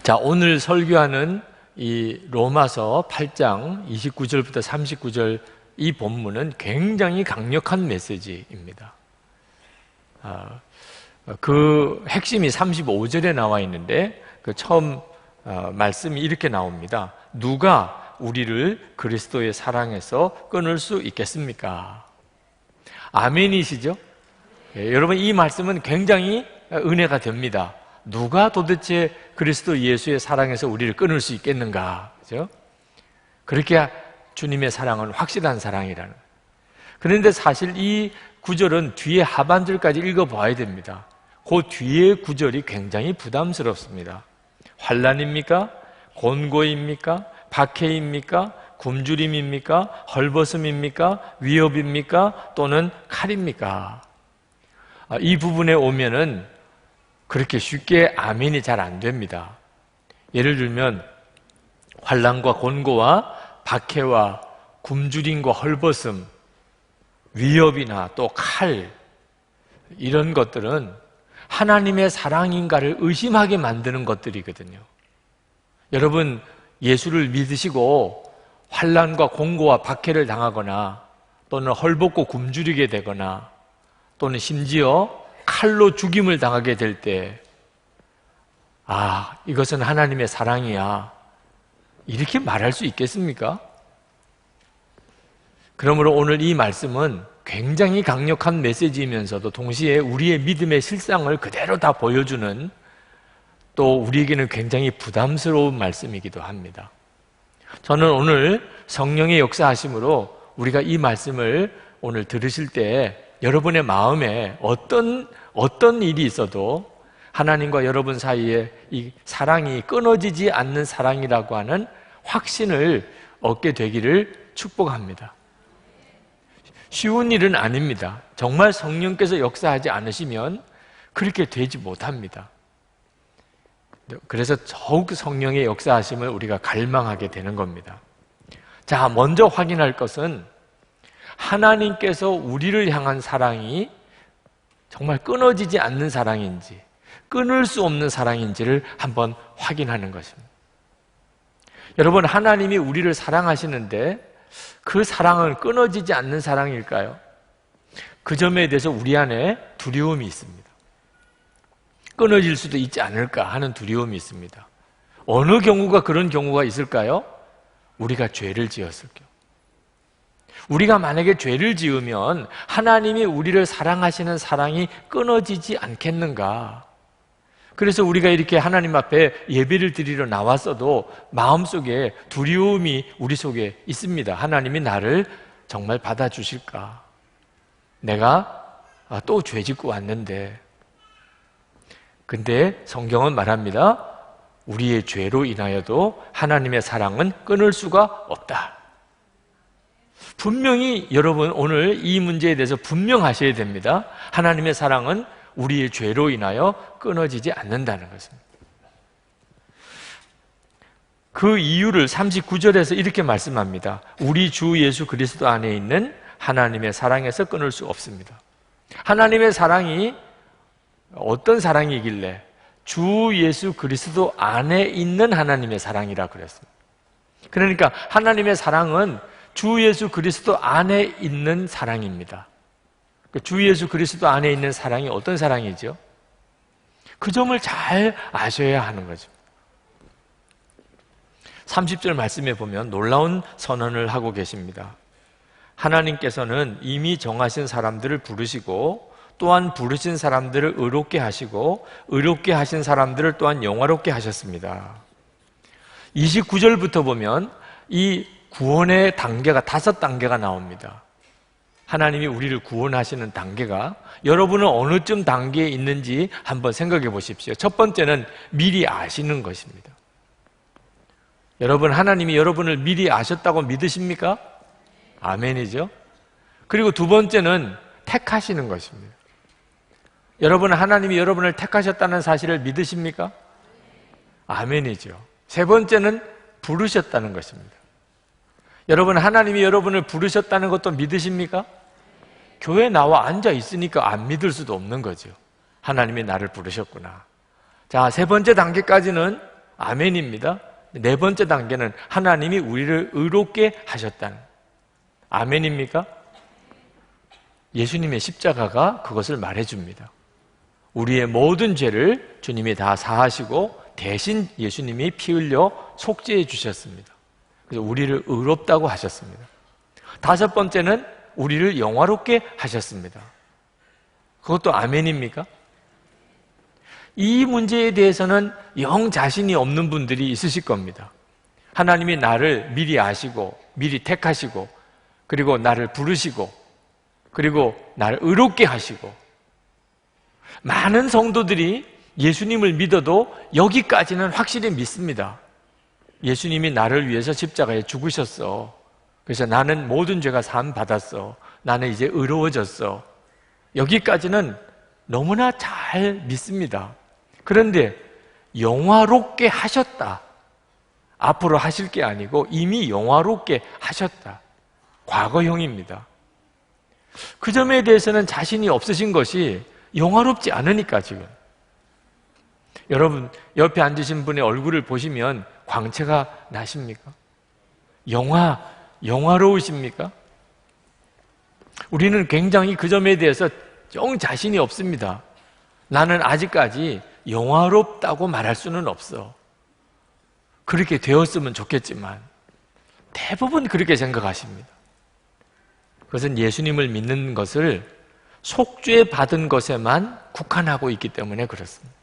자, 오늘 설교하는 이 로마서 8장 29절부터 39절 이 본문은 굉장히 강력한 메시지입니다. 그 핵심이 35절에 나와 있는데 그 처음 말씀이 이렇게 나옵니다. 누가 우리를 그리스도의 사랑에서 끊을 수 있겠습니까? 아멘이시죠? 예, 여러분 이 말씀은 굉장히 은혜가 됩니다. 누가 도대체 그리스도 예수의 사랑에서 우리를 끊을 수 있겠는가? 그죠? 그렇게 주님의 사랑은 확실한 사랑이라는. 그런데 사실 이 구절은 뒤에 하반절까지 읽어봐야 됩니다. 그 뒤에 구절이 굉장히 부담스럽습니다. 환난입니까? 곤고입니까? 박해입니까? 굶주림입니까? 헐벗음입니까? 위협입니까? 또는 칼입니까? 이 부분에 오면은 그렇게 쉽게 아멘이 잘 안 됩니다. 예를 들면 환난과 곤고와 박해와 굶주림과 헐벗음, 위협이나 또 칼, 이런 것들은 하나님의 사랑인가를 의심하게 만드는 것들이거든요. 여러분 예수를 믿으시고 환난과 곤고와 박해를 당하거나 또는 헐벗고 굶주리게 되거나 또는 심지어 칼로 죽임을 당하게 될 때, 이것은 하나님의 사랑이야, 이렇게 말할 수 있겠습니까? 그러므로 오늘 이 말씀은 굉장히 강력한 메시지이면서도 동시에 우리의 믿음의 실상을 그대로 다 보여주는, 또 우리에게는 굉장히 부담스러운 말씀이기도 합니다. 저는 오늘 성령의 역사하심으로 우리가 이 말씀을 오늘 들으실 때 여러분의 마음에 어떤 일이 있어도 하나님과 여러분 사이에 이 사랑이 끊어지지 않는 사랑이라고 하는 확신을 얻게 되기를 축복합니다. 쉬운 일은 아닙니다. 정말 성령께서 역사하지 않으시면 그렇게 되지 못합니다. 그래서 더욱 성령의 역사하심을 우리가 갈망하게 되는 겁니다. 자, 먼저 확인할 것은 하나님께서 우리를 향한 사랑이 정말 끊어지지 않는 사랑인지, 끊을 수 없는 사랑인지를 한번 확인하는 것입니다. 여러분, 하나님이 우리를 사랑하시는데 그 사랑은 끊어지지 않는 사랑일까요? 그 점에 대해서 우리 안에 두려움이 있습니다. 끊어질 수도 있지 않을까 하는 두려움이 있습니다. 어느 경우가 그런 경우가 있을까요? 우리가 죄를 지었을 경우. 우리가 만약에 죄를 지으면 하나님이 우리를 사랑하시는 사랑이 끊어지지 않겠는가? 그래서 우리가 이렇게 하나님 앞에 예배를 드리러 나왔어도 마음속에 두려움이 우리 속에 있습니다. 하나님이 나를 정말 받아주실까? 내가 또 죄 짓고 왔는데. 근데 성경은 말합니다. 우리의 죄로 인하여도 하나님의 사랑은 끊을 수가 없다. 분명히 여러분 오늘 이 문제에 대해서 분명하셔야 됩니다. 하나님의 사랑은 우리의 죄로 인하여 끊어지지 않는다는 것입니다. 그 이유를 39절에서 이렇게 말씀합니다. 우리 주 예수 그리스도 안에 있는 하나님의 사랑에서 끊을 수 없습니다. 하나님의 사랑이 어떤 사랑이길래? 주 예수 그리스도 안에 있는 하나님의 사랑이라 그랬습니다. 그러니까 하나님의 사랑은 주 예수 그리스도 안에 있는 사랑입니다. 주 예수 그리스도 안에 있는 사랑이 어떤 사랑이죠? 그 점을 잘 아셔야 하는 거죠. 30절 말씀에 보면 놀라운 선언을 하고 계십니다. 하나님께서는 이미 정하신 사람들을 부르시고 또한 부르신 사람들을 의롭게 하시고 의롭게 하신 사람들을 또한 영화롭게 하셨습니다. 29절부터 보면 이 구원의 단계가 5단계가 나옵니다. 하나님이 우리를 구원하시는 단계가 여러분은 어느쯤 단계에 있는지 한번 생각해 보십시오. 첫 번째는 미리 아시는 것입니다. 여러분, 하나님이 여러분을 미리 아셨다고 믿으십니까? 아멘이죠. 그리고 두 번째는 택하시는 것입니다. 여러분, 하나님이 여러분을 택하셨다는 사실을 믿으십니까? 아멘이죠. 세 번째는 부르셨다는 것입니다. 여러분, 하나님이 여러분을 부르셨다는 것도 믿으십니까? 교회에 나와 앉아 있으니까 안 믿을 수도 없는 거죠. 하나님이 나를 부르셨구나. 자, 세 번째 단계까지는 아멘입니다. 네 번째 단계는 하나님이 우리를 의롭게 하셨다는. 아멘입니까? 예수님의 십자가가 그것을 말해줍니다. 우리의 모든 죄를 주님이 다 사하시고 대신 예수님이 피 흘려 속죄해 주셨습니다. 그래서 우리를 의롭다고 하셨습니다. 다섯 번째는 우리를 영화롭게 하셨습니다. 그것도 아멘입니까? 이 문제에 대해서는 영 자신이 없는 분들이 있으실 겁니다. 하나님이 나를 미리 아시고 미리 택하시고 그리고 나를 부르시고 그리고 나를 의롭게 하시고, 많은 성도들이 예수님을 믿어도 여기까지는 확실히 믿습니다. 예수님이 나를 위해서 십자가에 죽으셨어. 그래서 나는 모든 죄가 사함 받았어. 나는 이제 의로워졌어. 여기까지는 너무나 잘 믿습니다. 그런데 영화롭게 하셨다. 앞으로 하실 게 아니고 이미 영화롭게 하셨다. 과거형입니다. 그 점에 대해서는 자신이 없으신 것이 영화롭지 않으니까 지금. 여러분, 옆에 앉으신 분의 얼굴을 보시면 광채가 나십니까? 영화로우십니까? 우리는 굉장히 그 점에 대해서 영 자신이 없습니다. 나는 아직까지 영화롭다고 말할 수는 없어. 그렇게 되었으면 좋겠지만 대부분 그렇게 생각하십니다. 그것은 예수님을 믿는 것을 속죄받은 것에만 국한하고 있기 때문에 그렇습니다.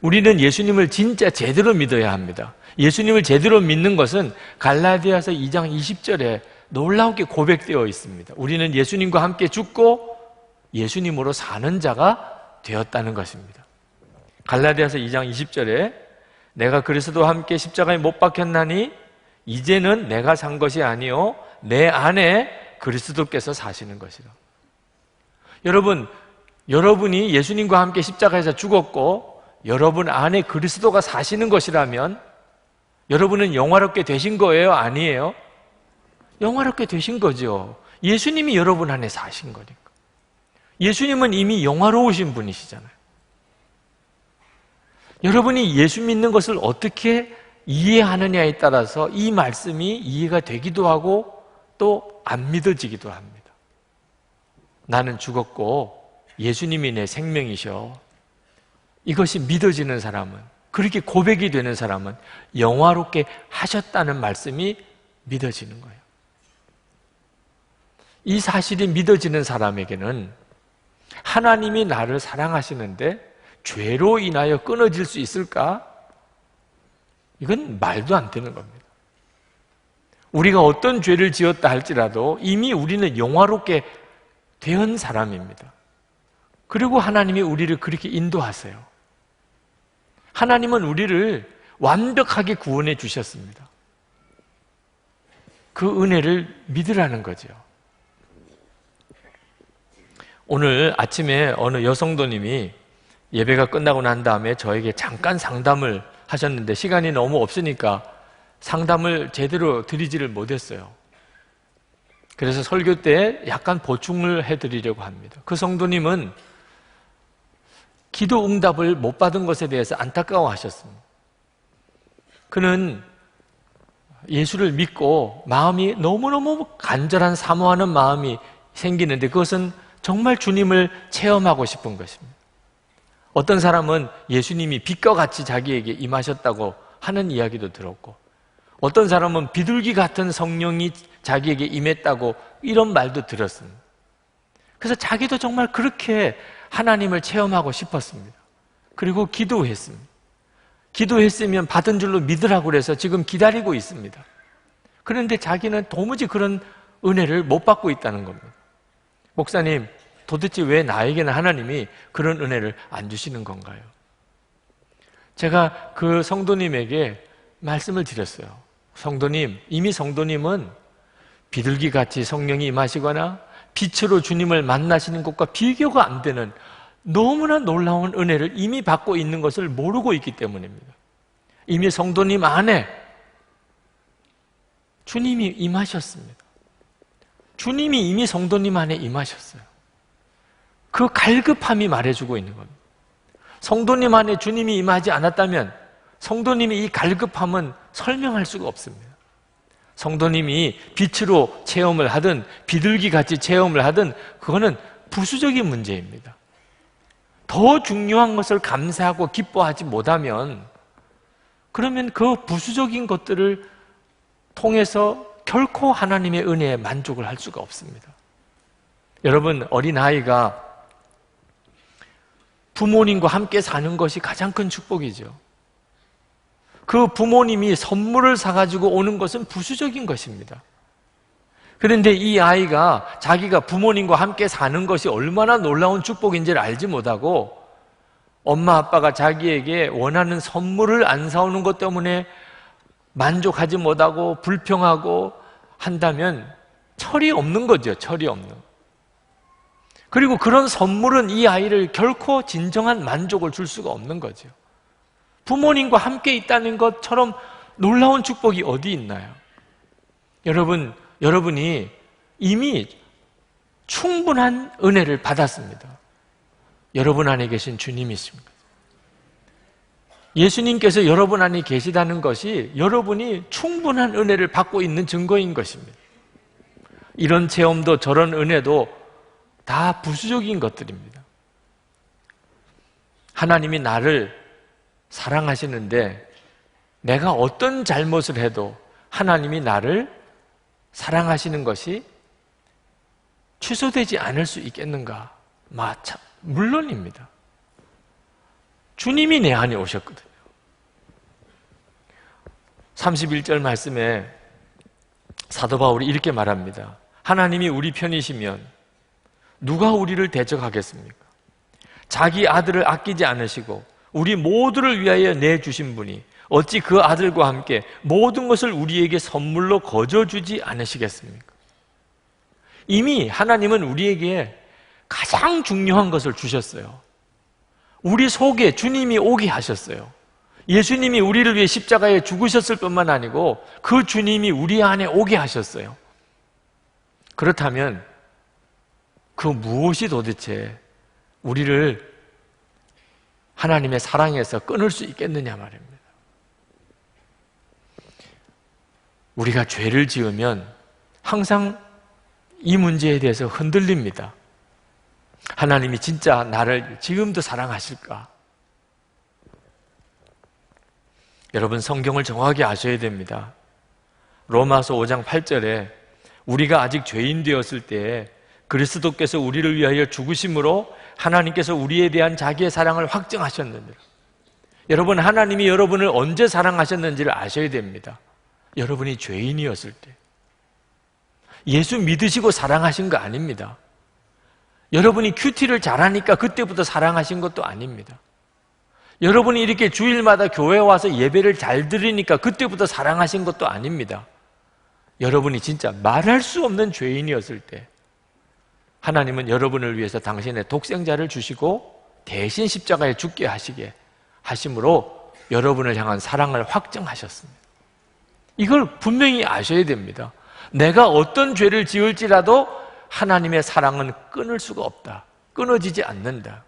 우리는 예수님을 진짜 제대로 믿어야 합니다. 예수님을 제대로 믿는 것은 갈라디아서 2장 20절에 놀라우게 고백되어 있습니다. 우리는 예수님과 함께 죽고 예수님으로 사는 자가 되었다는 것입니다. 갈라디아서 2장 20절에 내가 그리스도와 함께 십자가에 못 박혔나니 이제는 내가 산 것이 아니요 내 안에 그리스도께서 사시는 것이라. 여러분이 예수님과 함께 십자가에서 죽었고 여러분 안에 그리스도가 사시는 것이라면 여러분은 영화롭게 되신 거예요? 아니에요? 영화롭게 되신 거죠. 예수님이 여러분 안에 사신 거니까. 예수님은 이미 영화로우신 분이시잖아요. 여러분이 예수 믿는 것을 어떻게 이해하느냐에 따라서 이 말씀이 이해가 되기도 하고 또 안 믿어지기도 합니다. 나는 죽었고 예수님이 내 생명이셔. 이것이 믿어지는 사람은, 그렇게 고백이 되는 사람은 영화롭게 하셨다는 말씀이 믿어지는 거예요. 이 사실이 믿어지는 사람에게는 하나님이 나를 사랑하시는데 죄로 인하여 끊어질 수 있을까? 이건 말도 안 되는 겁니다. 우리가 어떤 죄를 지었다 할지라도 이미 우리는 영화롭게 된 사람입니다. 그리고 하나님이 우리를 그렇게 인도하세요. 하나님은 우리를 완벽하게 구원해 주셨습니다. 그 은혜를 믿으라는 거죠. 오늘 아침에 어느 여성도님이 예배가 끝나고 난 다음에 저에게 잠깐 상담을 하셨는데 시간이 너무 없으니까 상담을 제대로 드리지를 못했어요. 그래서 설교 때 약간 보충을 해드리려고 합니다. 그 성도님은 기도 응답을 못 받은 것에 대해서 안타까워하셨습니다. 그는 예수를 믿고 마음이 너무너무 간절한 사모하는 마음이 생기는데 그것은 정말 주님을 체험하고 싶은 것입니다. 어떤 사람은 예수님이 빛과 같이 자기에게 임하셨다고 하는 이야기도 들었고 어떤 사람은 비둘기 같은 성령이 자기에게 임했다고 이런 말도 들었습니다. 그래서 자기도 정말 그렇게 하나님을 체험하고 싶었습니다. 그리고 기도했습니다. 기도했으면 받은 줄로 믿으라고 그래서 지금 기다리고 있습니다. 그런데 자기는 도무지 그런 은혜를 못 받고 있다는 겁니다. 목사님, 도대체 왜 나에게는 하나님이 그런 은혜를 안 주시는 건가요? 제가 그 성도님에게 말씀을 드렸어요. 성도님, 이미 성도님은 비둘기같이 성령이 임하시거나 빛으로 주님을 만나시는 것과 비교가 안 되는 너무나 놀라운 은혜를 이미 받고 있는 것을 모르고 있기 때문입니다. 이미 성도님 안에 주님이 임하셨습니다. 주님이 이미 성도님 안에 임하셨어요. 그 갈급함이 말해주고 있는 겁니다. 성도님 안에 주님이 임하지 않았다면 성도님이 이 갈급함은 설명할 수가 없습니다. 성도님이 빛으로 체험을 하든 비둘기같이 체험을 하든 그거는 부수적인 문제입니다. 더 중요한 것을 감사하고 기뻐하지 못하면 그러면 그 부수적인 것들을 통해서 결코 하나님의 은혜에 만족을 할 수가 없습니다. 여러분, 어린아이가 부모님과 함께 사는 것이 가장 큰 축복이죠. 그 부모님이 선물을 사가지고 오는 것은 부수적인 것입니다. 그런데 이 아이가 자기가 부모님과 함께 사는 것이 얼마나 놀라운 축복인지를 알지 못하고 엄마 아빠가 자기에게 원하는 선물을 안 사오는 것 때문에 만족하지 못하고 불평하고 한다면 철이 없는 거죠. 철이 없는. 그리고 그런 선물은 이 아이를 결코 진정한 만족을 줄 수가 없는 거죠. 부모님과 함께 있다는 것처럼 놀라운 축복이 어디 있나요? 여러분이 이미 충분한 은혜를 받았습니다. 여러분 안에 계신 주님이십니다. 예수님께서 여러분 안에 계시다는 것이 여러분이 충분한 은혜를 받고 있는 증거인 것입니다. 이런 체험도 저런 은혜도 다 부수적인 것들입니다. 하나님이 나를 사랑하시는데 내가 어떤 잘못을 해도 하나님이 나를 사랑하시는 것이 취소되지 않을 수 있겠는가? 물론입니다. 주님이 내 안에 오셨거든요. 31절 말씀에 사도 바울이 이렇게 말합니다. 하나님이 우리 편이시면 누가 우리를 대적하겠습니까? 자기 아들을 아끼지 않으시고 우리 모두를 위하여 내주신 분이 어찌 그 아들과 함께 모든 것을 우리에게 선물로 거저주지 않으시겠습니까? 이미 하나님은 우리에게 가장 중요한 것을 주셨어요. 우리 속에 주님이 오게 하셨어요. 예수님이 우리를 위해 십자가에 죽으셨을 뿐만 아니고 그 주님이 우리 안에 오게 하셨어요. 그렇다면 그 무엇이 도대체 우리를 하나님의 사랑에서 끊을 수 있겠느냐 말입니다. 우리가 죄를 지으면 항상 이 문제에 대해서 흔들립니다. 하나님이 진짜 나를 지금도 사랑하실까? 여러분, 성경을 정확히 아셔야 됩니다. 로마서 5장 8절에 우리가 아직 죄인 되었을 때에 그리스도께서 우리를 위하여 죽으심으로 하나님께서 우리에 대한 자기의 사랑을 확증하셨느니라. 여러분, 하나님이 여러분을 언제 사랑하셨는지를 아셔야 됩니다. 여러분이 죄인이었을 때. 예수 믿으시고 사랑하신 거 아닙니다. 여러분이 큐티를 잘하니까 그때부터 사랑하신 것도 아닙니다. 여러분이 이렇게 주일마다 교회 와서 예배를 잘 드리니까 그때부터 사랑하신 것도 아닙니다. 여러분이 진짜 말할 수 없는 죄인이었을 때 하나님은 여러분을 위해서 당신의 독생자를 주시고 대신 십자가에 죽게 하시게 하심으로 여러분을 향한 사랑을 확증하셨습니다. 이걸 분명히 아셔야 됩니다. 내가 어떤 죄를 지을지라도 하나님의 사랑은 끊을 수가 없다. 끊어지지 않는다.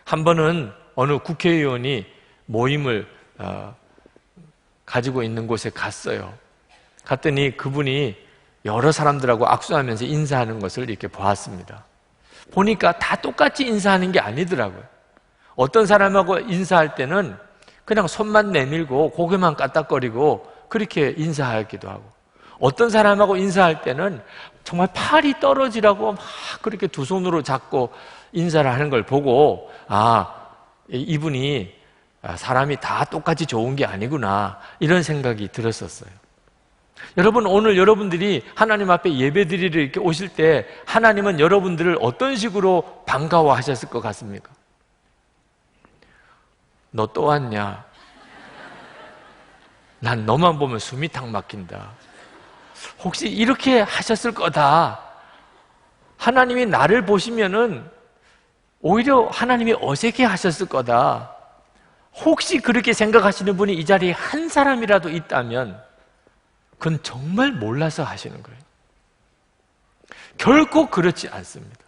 한 번은 어느 국회의원이 모임을 가지고 있는 곳에 갔어요. 갔더니 그분이 여러 사람들하고 악수하면서 인사하는 것을 이렇게 보았습니다. 보니까 다 똑같이 인사하는 게 아니더라고요. 어떤 사람하고 인사할 때는 그냥 손만 내밀고 고개만 까딱거리고 그렇게 인사하기도 하고, 어떤 사람하고 인사할 때는 정말 팔이 떨어지라고 막 그렇게 두 손으로 잡고 인사를 하는 걸 보고 이분이 사람이 다 똑같이 좋은 게 아니구나 이런 생각이 들었었어요. 여러분, 오늘 여러분들이 하나님 앞에 예배드리러 이렇게 오실 때 하나님은 여러분들을 어떤 식으로 반가워하셨을 것 같습니까? 너 또 왔냐? 난 너만 보면 숨이 탁 막힌다. 혹시 이렇게 하셨을 거다. 하나님이 나를 보시면은 오히려 하나님이 어색해 하셨을 거다. 혹시 그렇게 생각하시는 분이 이 자리에 한 사람이라도 있다면 그건 정말 몰라서 하시는 거예요. 결코 그렇지 않습니다.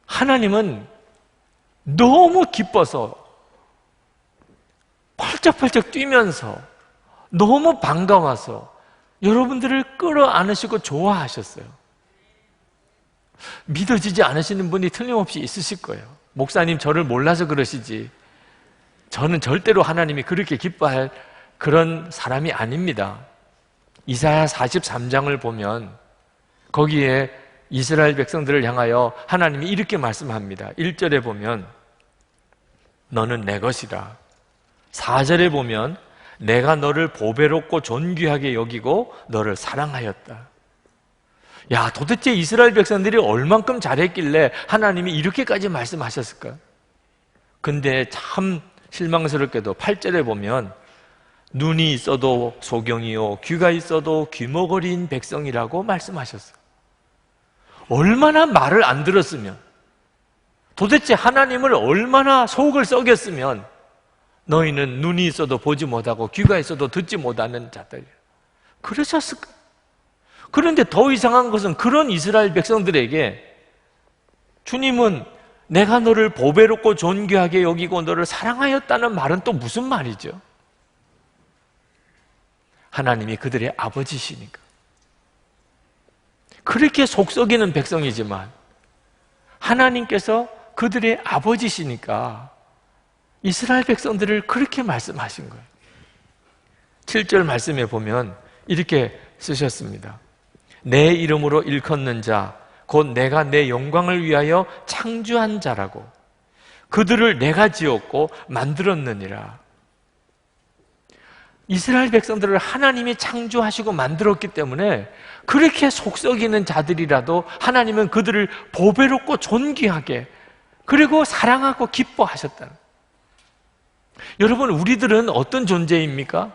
하나님은 너무 기뻐서 펄쩍펄쩍 뛰면서 너무 반가워서 여러분들을 끌어안으시고 좋아하셨어요. 믿어지지 않으시는 분이 틀림없이 있으실 거예요. 목사님, 저를 몰라서 그러시지 저는 절대로 하나님이 그렇게 기뻐할 그런 사람이 아닙니다. 이사야 43장을 보면 거기에 이스라엘 백성들을 향하여 하나님이 이렇게 말씀합니다. 1절에 보면 너는 내 것이라. 4절에 보면 내가 너를 보배롭고 존귀하게 여기고 너를 사랑하였다. 야, 도대체 이스라엘 백성들이 얼만큼 잘했길래 하나님이 이렇게까지 말씀하셨을까? 근데 참 실망스럽게도 8절에 보면 눈이 있어도 소경이요 귀가 있어도 귀머거리인 백성이라고 말씀하셨어요. 얼마나 말을 안 들었으면, 도대체 하나님을 얼마나 속을 썩였으면 너희는 눈이 있어도 보지 못하고 귀가 있어도 듣지 못하는 자들이야. 그러셨을까? 그런데 더 이상한 것은 그런 이스라엘 백성들에게 주님은 내가 너를 보배롭고 존귀하게 여기고 너를 사랑하였다는 말은 또 무슨 말이죠? 하나님이 그들의 아버지시니까. 그렇게 속썩이는 백성이지만 하나님께서 그들의 아버지시니까 이스라엘 백성들을 그렇게 말씀하신 거예요. 7절 말씀에 보면 이렇게 쓰셨습니다. 내 이름으로 일컫는 자 곧 내가 내 영광을 위하여 창조한 자라고 그들을 내가 지었고 만들었느니라. 이스라엘 백성들을 하나님이 창조하시고 만들었기 때문에 그렇게 속썩이는 자들이라도 하나님은 그들을 보배롭고 존귀하게 그리고 사랑하고 기뻐하셨다는. 여러분, 우리들은 어떤 존재입니까?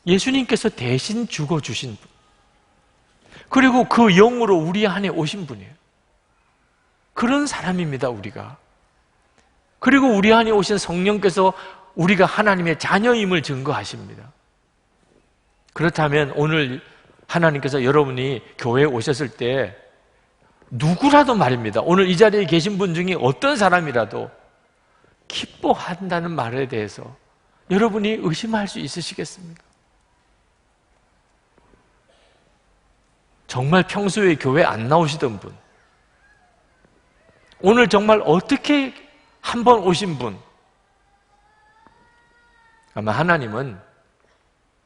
예수님께서 대신 죽어주신 분, 그리고 그 영으로 우리 안에 오신 분이에요. 그런 사람입니다, 우리가. 그리고 우리 안에 오신 성령께서 우리가 하나님의 자녀임을 증거하십니다. 그렇다면 오늘 하나님께서 여러분이 교회에 오셨을 때 누구라도 말입니다, 오늘 이 자리에 계신 분 중에 어떤 사람이라도 기뻐한다는 말에 대해서 여러분이 의심할 수 있으시겠습니까? 정말 평소에 교회 안 나오시던 분, 오늘 정말 어떻게 한번 오신 분, 아마 하나님은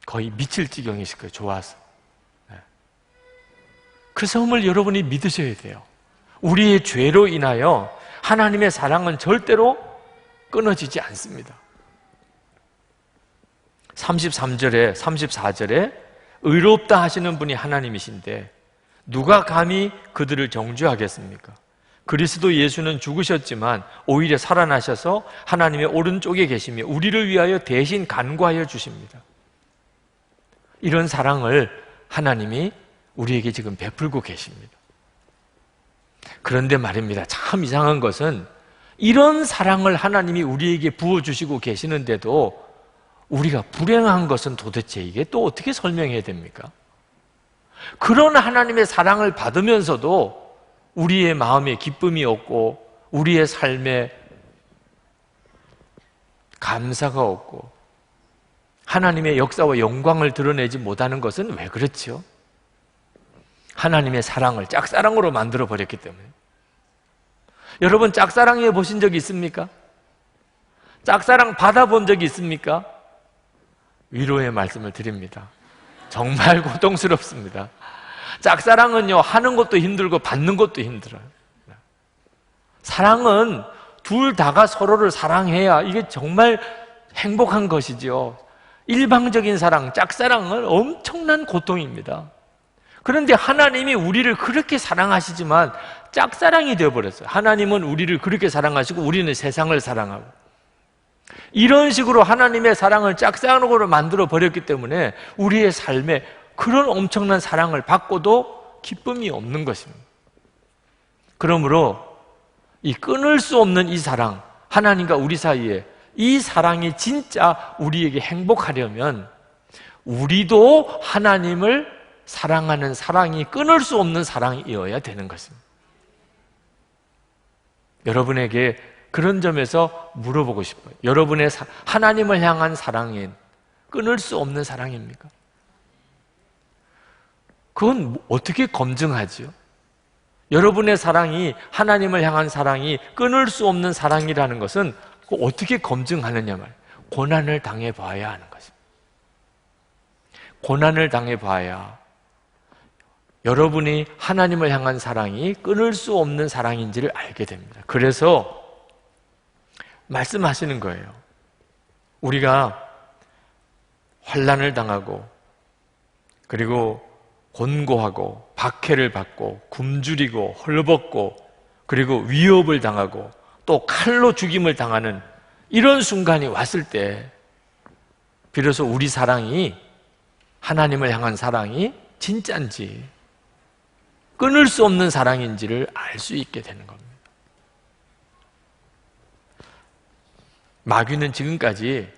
거의 미칠 지경이실 거예요. 좋아서. 그 점을 여러분이 믿으셔야 돼요. 우리의 죄로 인하여 하나님의 사랑은 절대로 끊어지지 않습니다. 33절에 34절에 의롭다 하시는 분이 하나님이신데 누가 감히 그들을 정죄하겠습니까? 그리스도 예수는 죽으셨지만 오히려 살아나셔서 하나님의 오른쪽에 계시며 우리를 위하여 대신 간구하여 주십니다. 이런 사랑을 하나님이 우리에게 지금 베풀고 계십니다. 그런데 말입니다, 참 이상한 것은 이런 사랑을 하나님이 우리에게 부어주시고 계시는데도 우리가 불행한 것은 도대체 이게 또 어떻게 설명해야 됩니까? 그런 하나님의 사랑을 받으면서도 우리의 마음에 기쁨이 없고 우리의 삶에 감사가 없고 하나님의 역사와 영광을 드러내지 못하는 것은 왜 그렇죠? 하나님의 사랑을 짝사랑으로 만들어 버렸기 때문에. 여러분, 짝사랑해 보신 적이 있습니까? 짝사랑 받아본 적이 있습니까? 위로의 말씀을 드립니다. 정말 고통스럽습니다. 짝사랑은요, 하는 것도 힘들고 받는 것도 힘들어요. 사랑은 둘 다가 서로를 사랑해야 이게 정말 행복한 것이죠. 일방적인 사랑, 짝사랑은 엄청난 고통입니다. 그런데 하나님이 우리를 그렇게 사랑하시지만 짝사랑이 되어버렸어요. 하나님은 우리를 그렇게 사랑하시고 우리는 세상을 사랑하고, 이런 식으로 하나님의 사랑을 짝사랑으로 만들어 버렸기 때문에 우리의 삶에 그런 엄청난 사랑을 받고도 기쁨이 없는 것입니다. 그러므로 이 끊을 수 없는 이 사랑, 하나님과 우리 사이에 이 사랑이 진짜 우리에게 행복하려면 우리도 하나님을 사랑하는 사랑이 끊을 수 없는 사랑이어야 되는 것입니다. 여러분에게 그런 점에서 물어보고 싶어요. 여러분의 하나님을 향한 사랑인 끊을 수 없는 사랑입니까? 그건 어떻게 검증하지요? 여러분의 사랑이, 하나님을 향한 사랑이 끊을 수 없는 사랑이라는 것은 어떻게 검증하느냐 말이에요. 고난을 당해봐야 하는 것입니다. 고난을 당해봐야 여러분이 하나님을 향한 사랑이 끊을 수 없는 사랑인지를 알게 됩니다. 그래서 말씀하시는 거예요. 우리가 환난을 당하고 그리고 곤고하고 박해를 받고 굶주리고 헐벗고 그리고 위협을 당하고 또 칼로 죽임을 당하는 이런 순간이 왔을 때 비로소 우리 사랑이, 하나님을 향한 사랑이 진짜인지 끊을 수 없는 사랑인지를 알 수 있게 되는 겁니다. 마귀는 지금까지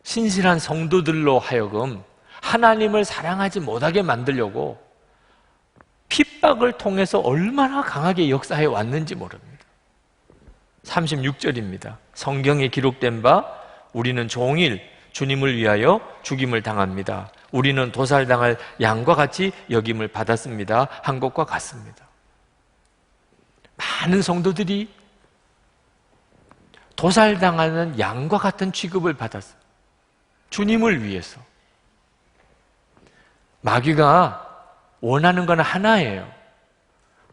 신실한 성도들로 하여금 하나님을 사랑하지 못하게 만들려고 핍박을 통해서 얼마나 강하게 역사해 왔는지 모릅니다. 36절입니다. 성경에 기록된 바 우리는 종일 주님을 위하여 죽임을 당합니다. 우리는 도살당할 양과 같이 여김을 받았습니다. 한 것과 같습니다. 많은 성도들이 도살당하는 양과 같은 취급을 받았어요. 주님을 위해서. 마귀가 원하는 건 하나예요.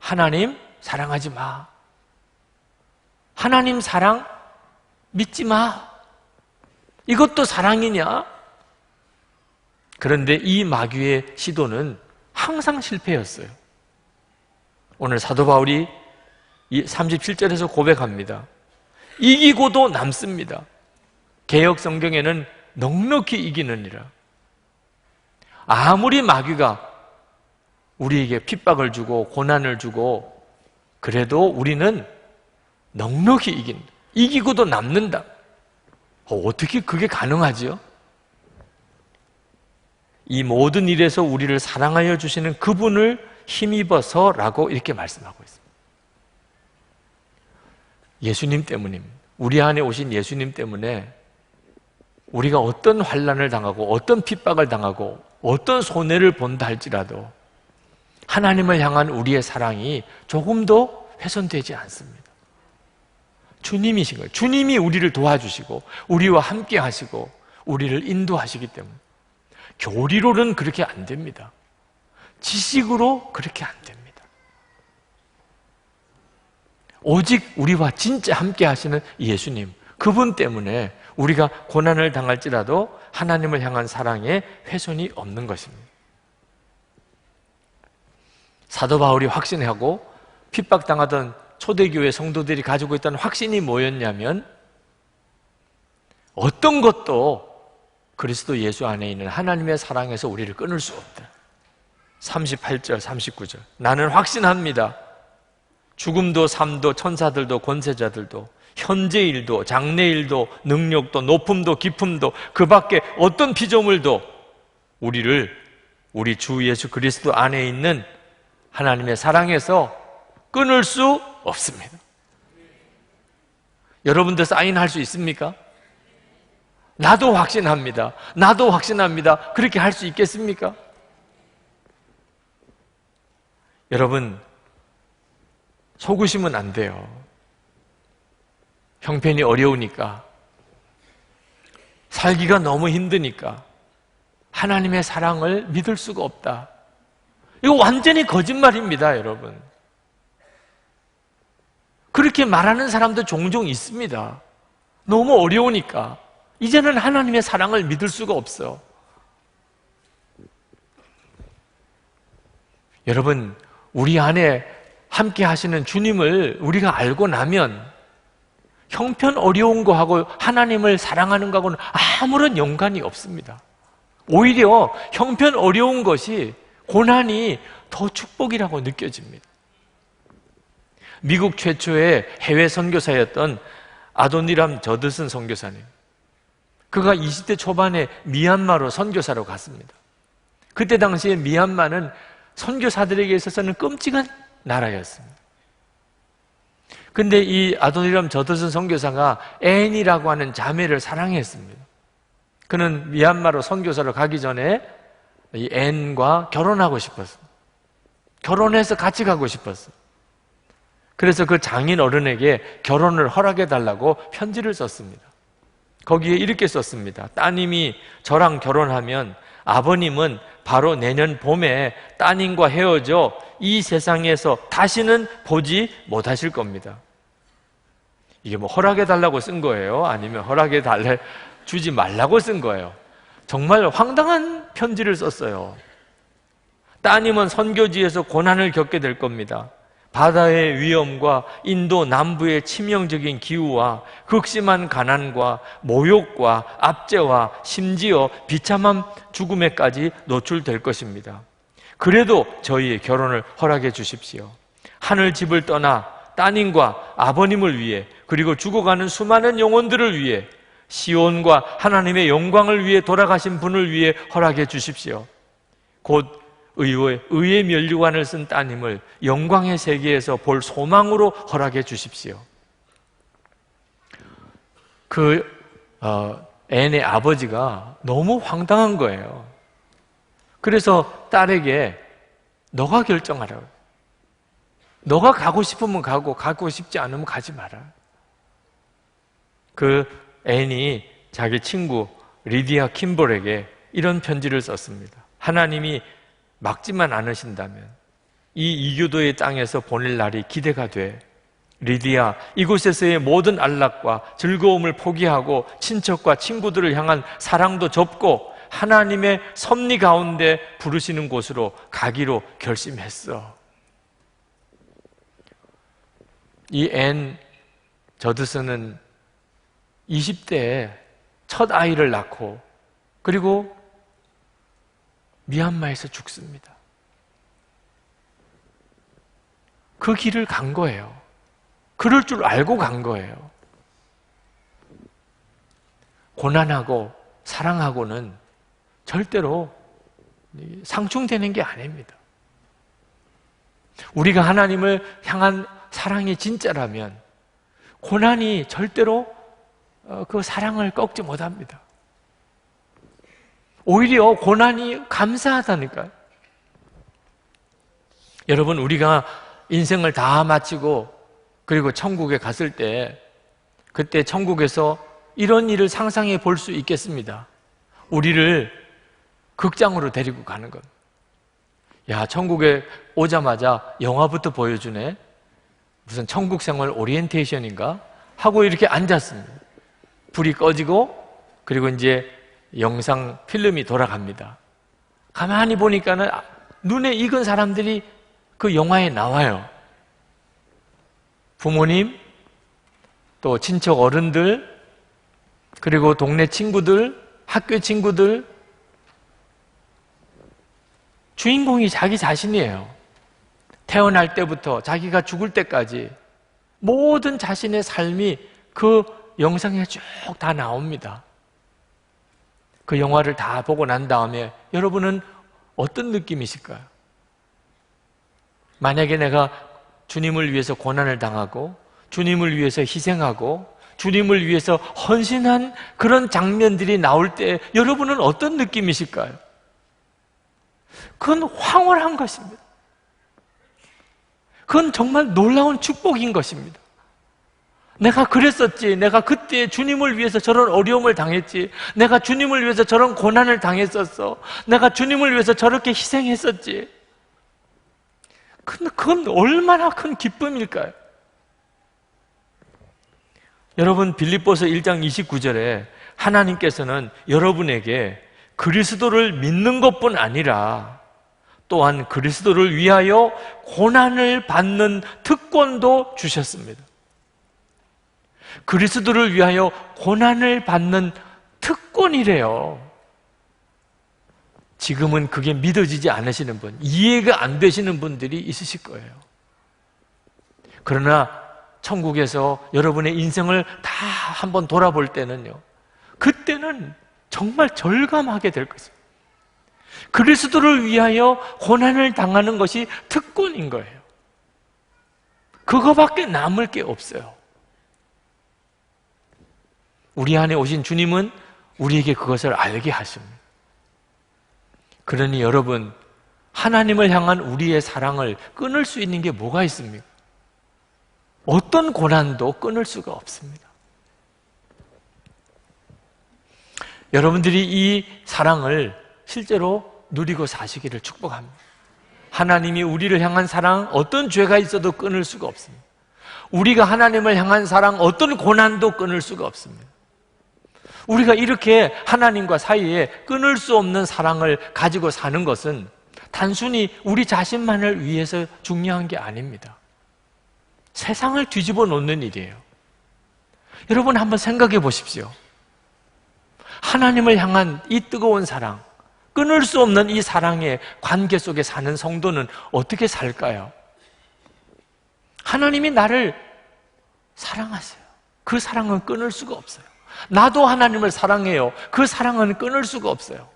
하나님 사랑하지 마. 하나님 사랑 믿지 마. 이것도 사랑이냐? 그런데 이 마귀의 시도는 항상 실패였어요. 오늘 사도 바울이 37절에서 고백합니다. 이기고도 남습니다. 개역 성경에는 넉넉히 이기느니라. 아무리 마귀가 우리에게 핍박을 주고 고난을 주고 그래도 우리는 넉넉히 이긴다. 이기고도 남는다. 어떻게 그게 가능하지요? 이 모든 일에서 우리를 사랑하여 주시는 그분을 힘입어서라고 이렇게 말씀하고 있습니다. 예수님 때문입니다. 우리 안에 오신 예수님 때문에 우리가 어떤 환난을 당하고 어떤 핍박을 당하고 어떤 손해를 본다 할지라도 하나님을 향한 우리의 사랑이 조금도 훼손되지 않습니다. 주님이신 거예요. 주님이 우리를 도와주시고 우리와 함께 하시고 우리를 인도하시기 때문에 교리로는 그렇게 안 됩니다. 지식으로 그렇게 안 됩니다. 오직 우리와 진짜 함께 하시는 예수님, 그분 때문에 우리가 고난을 당할지라도 하나님을 향한 사랑에 훼손이 없는 것입니다. 사도 바울이 확신하고 핍박당하던 초대교회 성도들이 가지고 있던 확신이 뭐였냐면 어떤 것도 그리스도 예수 안에 있는 하나님의 사랑에서 우리를 끊을 수 없다. 38절, 39절. 나는 확신합니다. 죽음도 삶도 천사들도 권세자들도 현재일도 장래일도 능력도 높음도 깊음도 그 밖에 어떤 피조물도 우리를 우리 주 예수 그리스도 안에 있는 하나님의 사랑에서 끊을 수 없습니다. 여러분들 사인할 수 있습니까? 나도 확신합니다. 나도 확신합니다. 그렇게 할 수 있겠습니까? 여러분, 속으시면 안 돼요. 형편이 어려우니까, 살기가 너무 힘드니까 하나님의 사랑을 믿을 수가 없다. 이거 완전히 거짓말입니다, 여러분. 그렇게 말하는 사람도 종종 있습니다. 너무 어려우니까 이제는 하나님의 사랑을 믿을 수가 없어. 여러분, 우리 안에 함께 하시는 주님을 우리가 알고 나면 형편 어려운 거하고 하나님을 사랑하는 거하고는 아무런 연관이 없습니다. 오히려 형편 어려운 것이, 고난이 더 축복이라고 느껴집니다. 미국 최초의 해외 선교사였던 아도니람 저드슨 선교사님, 그가 20대 초반에 미얀마로 선교사로 갔습니다. 그때 당시에 미얀마는 선교사들에게 있어서는 끔찍한 나라였습니다. 근데 이 아도니람 저드슨 선교사가 앤이라고 하는 자매를 사랑했습니다. 그는 미얀마로 선교사로 가기 전에 이 앤과 결혼하고 싶었어. 결혼해서 같이 가고 싶었어. 그래서 그 장인 어른에게 결혼을 허락해 달라고 편지를 썼습니다. 거기에 이렇게 썼습니다. 따님이 저랑 결혼하면 아버님은 바로 내년 봄에 따님과 헤어져 이 세상에서 다시는 보지 못하실 겁니다. 이게 뭐 허락해 달라고 쓴 거예요? 아니면 허락해 달래 주지 말라고 쓴 거예요? 정말 황당한 편지를 썼어요. 따님은 선교지에서 고난을 겪게 될 겁니다. 바다의 위험과 인도 남부의 치명적인 기후와 극심한 가난과 모욕과 압제와 심지어 비참한 죽음에까지 노출될 것입니다. 그래도 저희의 결혼을 허락해 주십시오. 하늘집을 떠나 따님과 아버님을 위해, 그리고 죽어가는 수많은 영혼들을 위해, 시온과 하나님의 영광을 위해 돌아가신 분을 위해 허락해 주십시오. 곧 의의 면류관을 쓴 따님을 영광의 세계에서 볼 소망으로 허락해 주십시오. 앤의 아버지가 너무 황당한 거예요. 그래서 딸에게 너가 결정하라고. 너가 가고 싶으면 가고 싶지 않으면 가지 마라. 그 앤이 자기 친구 리디아 킴볼에게 이런 편지를 썼습니다. 하나님이 막지만 않으신다면 이 이교도의 땅에서 보낼 날이 기대가 돼. 리디아, 이곳에서의 모든 안락과 즐거움을 포기하고 친척과 친구들을 향한 사랑도 접고 하나님의 섭리 가운데 부르시는 곳으로 가기로 결심했어. 이 앤 저드슨은 20대에 첫 아이를 낳고 그리고 미얀마에서 죽습니다. 그 길을 간 거예요. 그럴 줄 알고 간 거예요. 고난하고 사랑하고는 절대로 상충되는 게 아닙니다. 우리가 하나님을 향한 사랑이 진짜라면 고난이 절대로 그 사랑을 꺾지 못합니다. 오히려 고난이 감사하다니까요. 여러분, 우리가 인생을 다 마치고 그리고 천국에 갔을 때 그때 천국에서 이런 일을 상상해 볼 수 있겠습니다. 우리를 극장으로 데리고 가는 것. 야, 천국에 오자마자 영화부터 보여주네. 무슨 천국 생활 오리엔테이션인가? 하고 이렇게 앉았습니다. 불이 꺼지고 그리고 이제 영상 필름이 돌아갑니다. 가만히 보니까는 눈에 익은 사람들이 그 영화에 나와요. 부모님, 또 친척 어른들, 그리고 동네 친구들, 학교 친구들. 주인공이 자기 자신이에요. 태어날 때부터 자기가 죽을 때까지 모든 자신의 삶이 그 영상에 쭉 다 나옵니다. 그 영화를 다 보고 난 다음에 여러분은 어떤 느낌이실까요? 만약에 내가 주님을 위해서 고난을 당하고 주님을 위해서 희생하고 주님을 위해서 헌신한 그런 장면들이 나올 때 여러분은 어떤 느낌이실까요? 그건 황홀한 것입니다. 그건 정말 놀라운 축복인 것입니다. 내가 그랬었지. 내가 그때 주님을 위해서 저런 어려움을 당했지. 내가 주님을 위해서 저런 고난을 당했었어. 내가 주님을 위해서 저렇게 희생했었지. 근데 그건 얼마나 큰 기쁨일까요? 여러분, 빌립보서 1장 29절에 하나님께서는 여러분에게 그리스도를 믿는 것뿐 아니라 또한 그리스도를 위하여 고난을 받는 특권도 주셨습니다. 그리스도를 위하여 고난을 받는 특권이래요. 지금은 그게 믿어지지 않으시는 분, 이해가 안 되시는 분들이 있으실 거예요. 그러나 천국에서 여러분의 인생을 다 한번 돌아볼 때는요, 그때는 정말 절감하게 될 것입니다. 그리스도를 위하여 고난을 당하는 것이 특권인 거예요. 그거밖에 남을 게 없어요. 우리 안에 오신 주님은 우리에게 그것을 알게 하십니다. 그러니 여러분, 하나님을 향한 우리의 사랑을 끊을 수 있는 게 뭐가 있습니까? 어떤 고난도 끊을 수가 없습니다. 여러분들이 이 사랑을 실제로 누리고 사시기를 축복합니다. 하나님이 우리를 향한 사랑, 어떤 죄가 있어도 끊을 수가 없습니다. 우리가 하나님을 향한 사랑, 어떤 고난도 끊을 수가 없습니다. 우리가 이렇게 하나님과 사이에 끊을 수 없는 사랑을 가지고 사는 것은 단순히 우리 자신만을 위해서 중요한 게 아닙니다. 세상을 뒤집어 놓는 일이에요. 여러분 한번 생각해 보십시오. 하나님을 향한 이 뜨거운 사랑, 끊을 수 없는 이 사랑의 관계 속에 사는 성도는 어떻게 살까요? 하나님이 나를 사랑하세요. 그 사랑은 끊을 수가 없어요. 나도 하나님을 사랑해요. 그 사랑은 끊을 수가 없어요.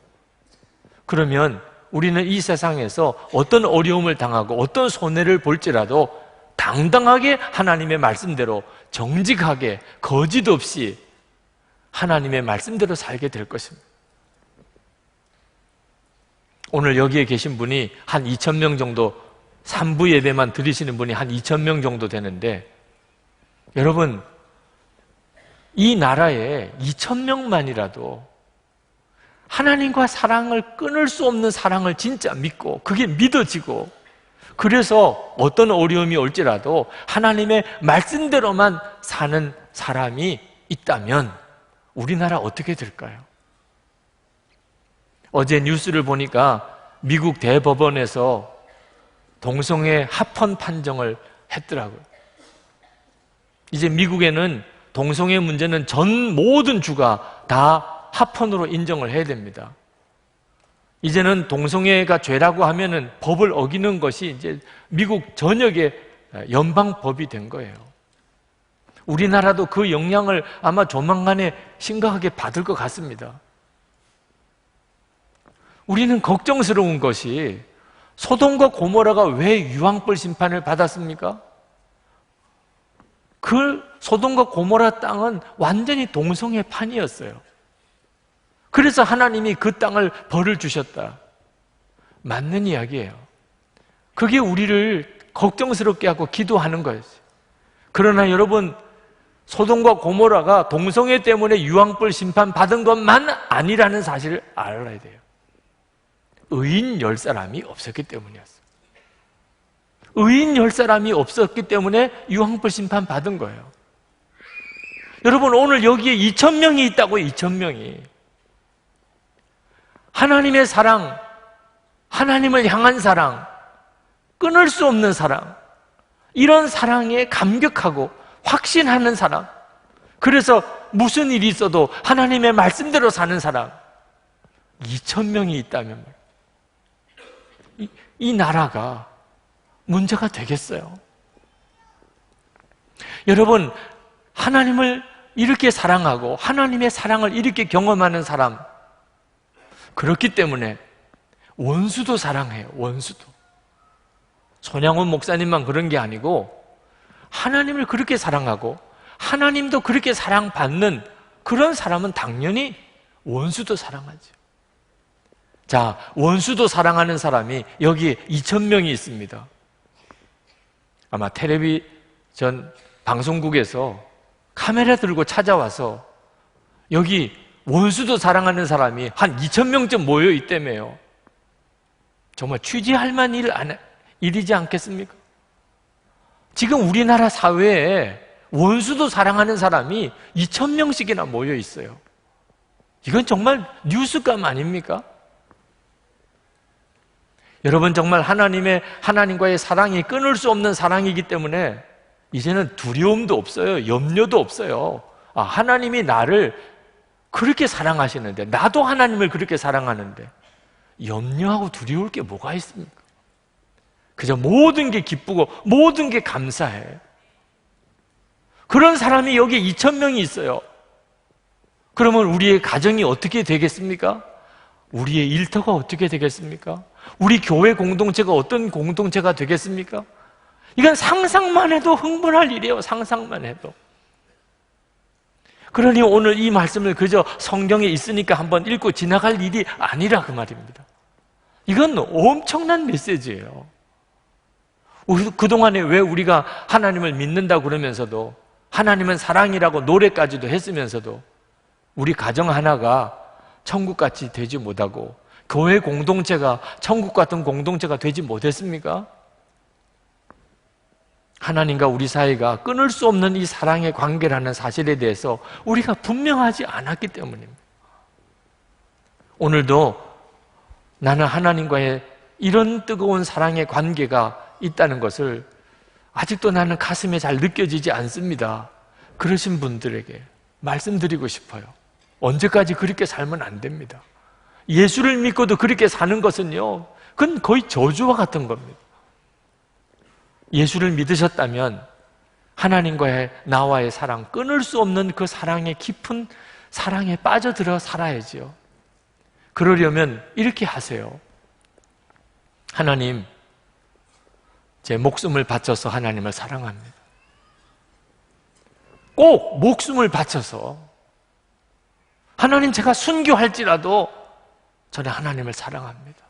그러면 우리는 이 세상에서 어떤 어려움을 당하고 어떤 손해를 볼지라도 당당하게 하나님의 말씀대로 정직하게 거짓 없이 하나님의 말씀대로 살게 될 것입니다. 오늘 여기에 계신 분이 한 2,000명 정도, 3부 예배만 드리시는 분이 한 2,000명 정도 되는데, 여러분 이 나라에 2,000명만이라도 하나님과 사랑을 끊을 수 없는 사랑을 진짜 믿고 그게 믿어지고, 그래서 어떤 어려움이 올지라도 하나님의 말씀대로만 사는 사람이 있다면 우리나라 어떻게 될까요? 어제 뉴스를 보니까 미국 대법원에서 동성애 합헌 판정을 했더라고요. 이제 미국에는 동성애 문제는 전 모든 주가 다 합헌으로 인정을 해야 됩니다. 이제는 동성애가 죄라고 하면은 법을 어기는 것이 이제 미국 전역의 연방법이 된 거예요. 우리나라도 그 영향을 아마 조만간에 심각하게 받을 것 같습니다. 우리는 걱정스러운 것이 소돔과 고모라가 왜 유황불 심판을 받았습니까? 그 소돔과 고모라 땅은 완전히 동성애 판이었어요. 그래서 하나님이 그 땅을 벌을 주셨다. 맞는 이야기예요. 그게 우리를 걱정스럽게 하고 기도하는 거였어요. 그러나 여러분, 소돔과 고모라가 동성애 때문에 유황불 심판 받은 것만 아니라는 사실을 알아야 돼요. 의인 10사람이 없었기 때문이었어요. 의인 10사람이 없었기 때문에 유황불 심판 받은 거예요. 여러분, 오늘 여기에 2,000명이 있다고. 2,000명이 하나님의 사랑, 하나님을 향한 사랑, 끊을 수 없는 사랑, 이런 사랑에 감격하고 확신하는 사람, 그래서 무슨 일이 있어도 하나님의 말씀대로 사는 사람 2,000명이 있다면 이 나라가 문제가 되겠어요? 여러분, 하나님을 이렇게 사랑하고 하나님의 사랑을 이렇게 경험하는 사람, 그렇기 때문에 원수도 사랑해요. 원수도. 손양원 목사님만 그런 게 아니고 하나님을 그렇게 사랑하고 하나님도 그렇게 사랑받는 그런 사람은 당연히 원수도 사랑하죠. 자, 원수도 사랑하는 사람이 여기에 2,000명이 있습니다. 아마 텔레비전 방송국에서 카메라 들고 찾아와서 여기 원수도 사랑하는 사람이 한 2,000명쯤 모여 있다며요. 정말 취재할 만한 일이지 않겠습니까? 지금 우리나라 사회에 원수도 사랑하는 사람이 2,000명씩이나 모여 있어요. 이건 정말 뉴스감 아닙니까? 여러분, 정말 하나님과의 사랑이 끊을 수 없는 사랑이기 때문에 이제는 두려움도 없어요. 염려도 없어요. 아, 하나님이 나를 그렇게 사랑하시는데, 나도 하나님을 그렇게 사랑하는데 염려하고 두려울 게 뭐가 있습니까? 그저 모든 게 기쁘고 모든 게 감사해. 그런 사람이 여기에 2,000명이 있어요. 그러면 우리의 가정이 어떻게 되겠습니까? 우리의 일터가 어떻게 되겠습니까? 우리 교회 공동체가 어떤 공동체가 되겠습니까? 이건 상상만 해도 흥분할 일이에요. 상상만 해도. 그러니 오늘 이 말씀을 그저 성경에 있으니까 한번 읽고 지나갈 일이 아니라 그 말입니다. 이건 엄청난 메시지예요. 그동안에 왜 우리가 하나님을 믿는다고 그러면서도 하나님은 사랑이라고 노래까지도 했으면서도 우리 가정 하나가 천국같이 되지 못하고 교회 공동체가 천국 같은 공동체가 되지 못했습니까? 하나님과 우리 사이가 끊을 수 없는 이 사랑의 관계라는 사실에 대해서 우리가 분명하지 않았기 때문입니다. 오늘도 나는 하나님과의 이런 뜨거운 사랑의 관계가 있다는 것을 아직도 나는 가슴에 잘 느껴지지 않습니다. 그러신 분들에게 말씀드리고 싶어요. 언제까지 그렇게 살면 안 됩니다. 예수를 믿고도 그렇게 사는 것은요, 그건 거의 저주와 같은 겁니다. 예수를 믿으셨다면 하나님과의 나와의 사랑, 끊을 수 없는 그 사랑의 깊은 사랑에 빠져들어 살아야지요. 그러려면 이렇게 하세요. 하나님, 제 목숨을 바쳐서 하나님을 사랑합니다. 꼭 목숨을 바쳐서 하나님, 제가 순교할지라도 저는 하나님을 사랑합니다.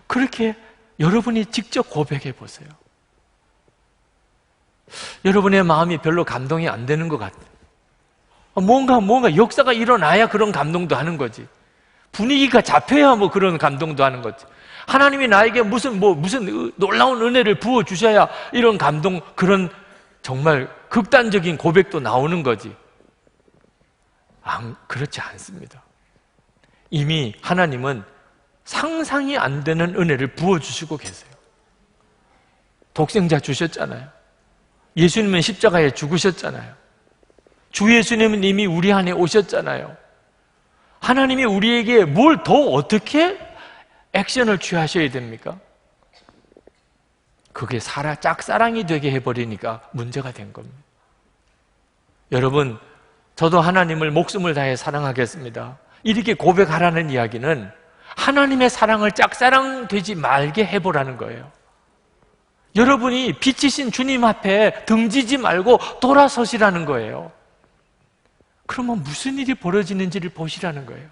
그렇게 여러분이 직접 고백해 보세요. 여러분의 마음이 별로 감동이 안 되는 것 같아요. 뭔가 역사가 일어나야 그런 감동도 하는 거지. 분위기가 잡혀야 뭐 그런 감동도 하는 거지. 하나님이 나에게 무슨 놀라운 은혜를 부어주셔야 이런 감동, 그런 정말 극단적인 고백도 나오는 거지. 그렇지 않습니다. 이미 하나님은 상상이 안 되는 은혜를 부어주시고 계세요. 독생자 주셨잖아요. 예수님은 십자가에 죽으셨잖아요. 주 예수님은 이미 우리 안에 오셨잖아요. 하나님이 우리에게 뭘 더 어떻게 액션을 취하셔야 됩니까? 그게 짝사랑이 되게 해버리니까 문제가 된 겁니다. 여러분, 저도 하나님을 목숨을 다해 사랑하겠습니다. 이렇게 고백하라는 이야기는 하나님의 사랑을 짝사랑 되지 말게 해보라는 거예요. 여러분이 빛이신 주님 앞에 등지지 말고 돌아서시라는 거예요. 그러면 무슨 일이 벌어지는지를 보시라는 거예요.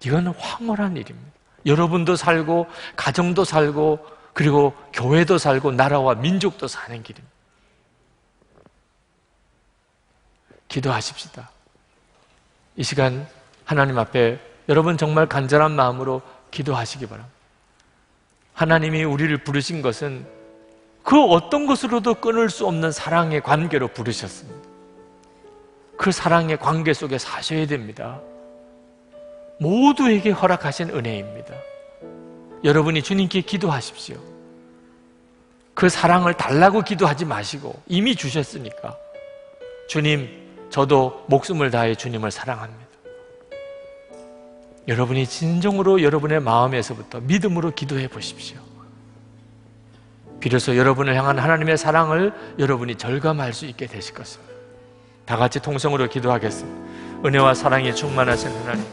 이건 황홀한 일입니다. 여러분도 살고 가정도 살고 그리고 교회도 살고 나라와 민족도 사는 길입니다. 기도하십시다. 이 시간 하나님 앞에 여러분 정말 간절한 마음으로 기도하시기 바랍니다. 하나님이 우리를 부르신 것은 그 어떤 것으로도 끊을 수 없는 사랑의 관계로 부르셨습니다. 그 사랑의 관계 속에 사셔야 됩니다. 모두에게 허락하신 은혜입니다. 여러분이 주님께 기도하십시오. 그 사랑을 달라고 기도하지 마시고 이미 주셨으니까, 주님, 저도 목숨을 다해 주님을 사랑합니다. 여러분이 진정으로 여러분의 마음에서부터 믿음으로 기도해 보십시오. 비로소 여러분을 향한 하나님의 사랑을 여러분이 절감할 수 있게 되실 것입니다. 다 같이 통성으로 기도하겠습니다. 은혜와 사랑이 충만하신 하나님,